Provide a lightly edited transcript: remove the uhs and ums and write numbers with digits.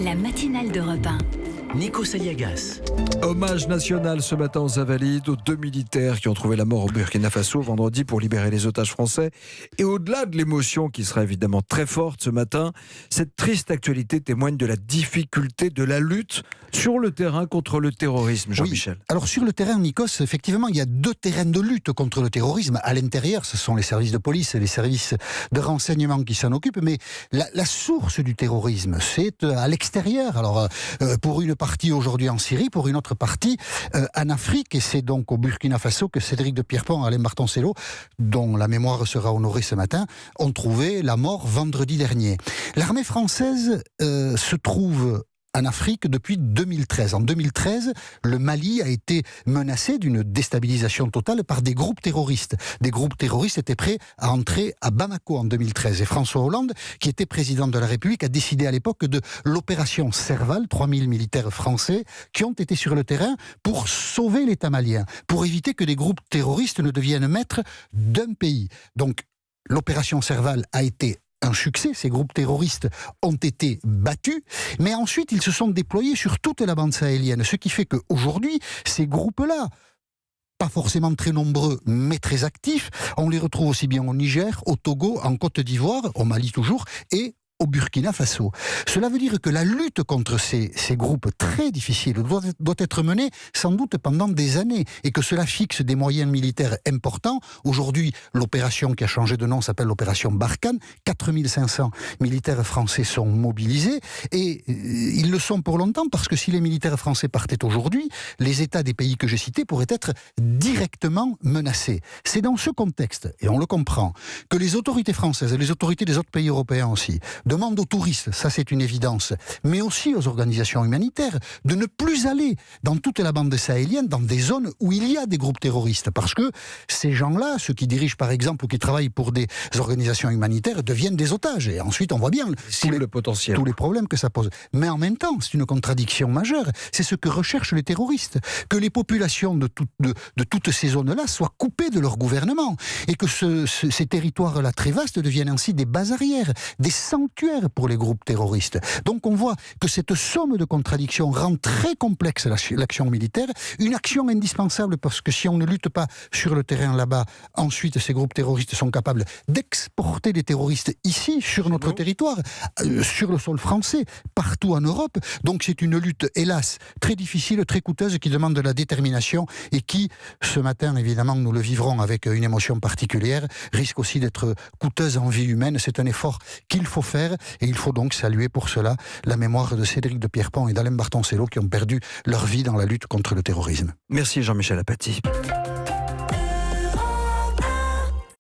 La matinale d'Europe 1. Nico Saliagas. Hommage national ce matin aux Invalides, aux 2 militaires qui ont trouvé la mort au Burkina Faso vendredi pour libérer les otages français. Et au-delà de l'émotion qui sera évidemment très forte ce matin, cette triste actualité témoigne de la difficulté de la lutte sur le terrain contre le terrorisme. Jean-Michel. Oui. Alors sur le terrain, Nikos, effectivement, il y a 2 terrains de lutte contre le terrorisme. À l'intérieur, ce sont les services de police et les services de renseignement qui s'en occupent. Mais la source du terrorisme, c'est à l'extérieur. Alors pour une partie aujourd'hui en Syrie, pour une autre partie en Afrique, et c'est donc au Burkina Faso que Cédric de Pierrepont et Alain Martoncello, dont la mémoire sera honorée ce matin, ont trouvé la mort vendredi dernier. L'armée française se trouve en Afrique depuis 2013. En 2013, le Mali a été menacé d'une déstabilisation totale par des groupes terroristes. Des groupes terroristes étaient prêts à entrer à Bamako en 2013. Et François Hollande, qui était président de la République, a décidé à l'époque de l'opération Serval, 3000 militaires français qui ont été sur le terrain pour sauver l'État malien, pour éviter que des groupes terroristes ne deviennent maîtres d'un pays. Donc, l'opération Serval a été un succès, ces groupes terroristes ont été battus, mais ensuite ils se sont déployés sur toute la bande sahélienne, ce qui fait qu'aujourd'hui, ces groupes-là, pas forcément très nombreux, mais très actifs, on les retrouve aussi bien au Niger, au Togo, en Côte d'Ivoire, au Mali toujours, et au Burkina Faso. Cela veut dire que la lutte contre ces groupes très difficiles doit être menée sans doute pendant des années et que cela fixe des moyens militaires importants. Aujourd'hui, l'opération qui a changé de nom s'appelle l'opération Barkhane. 4500 militaires français sont mobilisés et ils le sont pour longtemps parce que si les militaires français partaient aujourd'hui, les États des pays que j'ai cités pourraient être directement menacés. C'est dans ce contexte, et on le comprend, que les autorités françaises et les autorités des autres pays européens aussi demande aux touristes, ça c'est une évidence, mais aussi aux organisations humanitaires, de ne plus aller dans toute la bande sahélienne, dans des zones où il y a des groupes terroristes, parce que ces gens-là, ceux qui dirigent par exemple ou qui travaillent pour des organisations humanitaires, deviennent des otages. Et ensuite on voit bien tous les problèmes que ça pose. Mais en même temps, c'est une contradiction majeure. C'est ce que recherchent les terroristes, que les populations de toutes ces zones-là soient coupées de leur gouvernement, et que ces territoires-là très vastes deviennent ainsi des bases arrières, des sanctuaires pour les groupes terroristes. Donc on voit que cette somme de contradictions rend très complexe l'action militaire, une action indispensable parce que si on ne lutte pas sur le terrain là-bas, ensuite ces groupes terroristes sont capables d'exporter des terroristes ici, sur notre territoire, sur le sol français, partout en Europe. Donc c'est une lutte, hélas, très difficile, très coûteuse, qui demande de la détermination et qui, ce matin, évidemment, nous le vivrons avec une émotion particulière, risque aussi d'être coûteuse en vie humaine. C'est un effort qu'il faut faire. Et il faut donc saluer pour cela la mémoire de Cédric de Pierrepont et d'Alain Martoncello qui ont perdu leur vie dans la lutte contre le terrorisme. Merci Jean-Michel Apathy.